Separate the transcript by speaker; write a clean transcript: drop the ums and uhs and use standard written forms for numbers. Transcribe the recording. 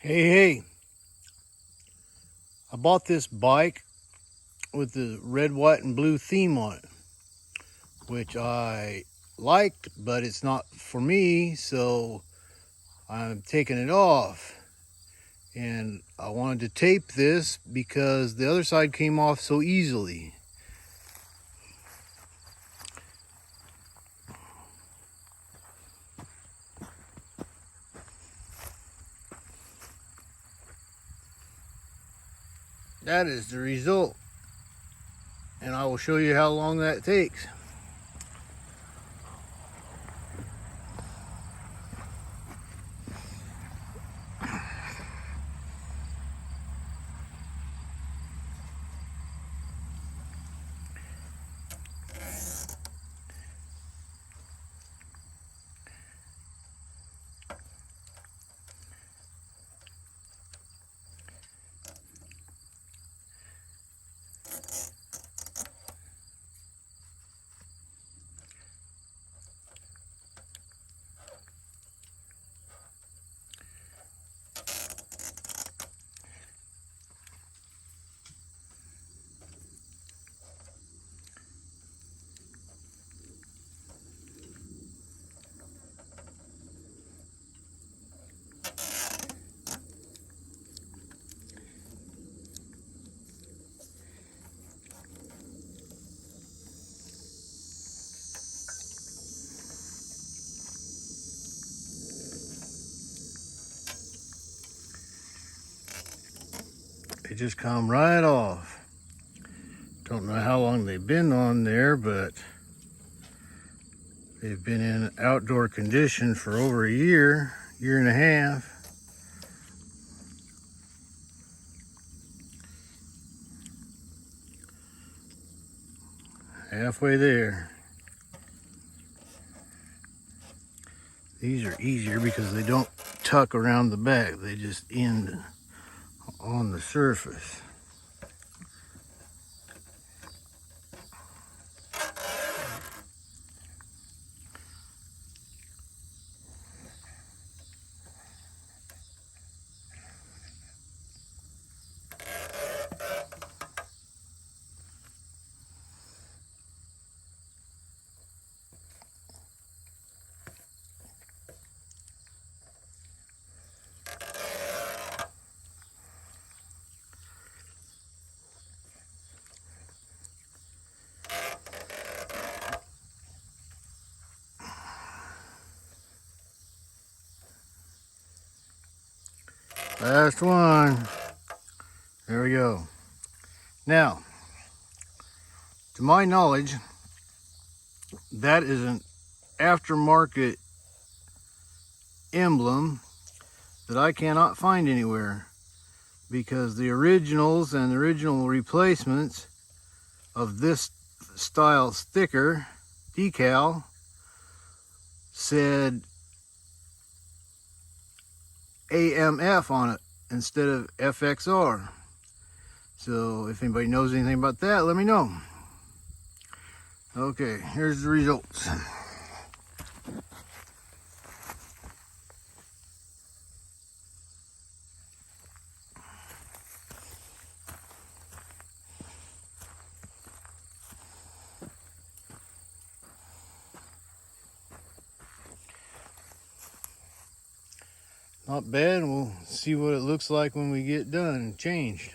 Speaker 1: Hey, I bought this bike with the red, white, and blue theme on it, which I liked, but it's not for me, so I'm taking it off. And I wanted to tape this because the other side came off so easily. That is the result, and I will show you how long that takes. They just come right off. Don't know how long they've been on there, but they've been in outdoor condition for over a year and a half. Halfway there. These are easier because they don't tuck around the back. They just end on the surface. Last one. There we go. Now, to my knowledge, that is an aftermarket emblem that I cannot find anywhere, because the originals and the original replacements of this style sticker decal said AMF on it instead of FXR. So if anybody knows anything about that, let me know. Okay, here's the results. Not bad. We'll see what it looks like when we get done and changed.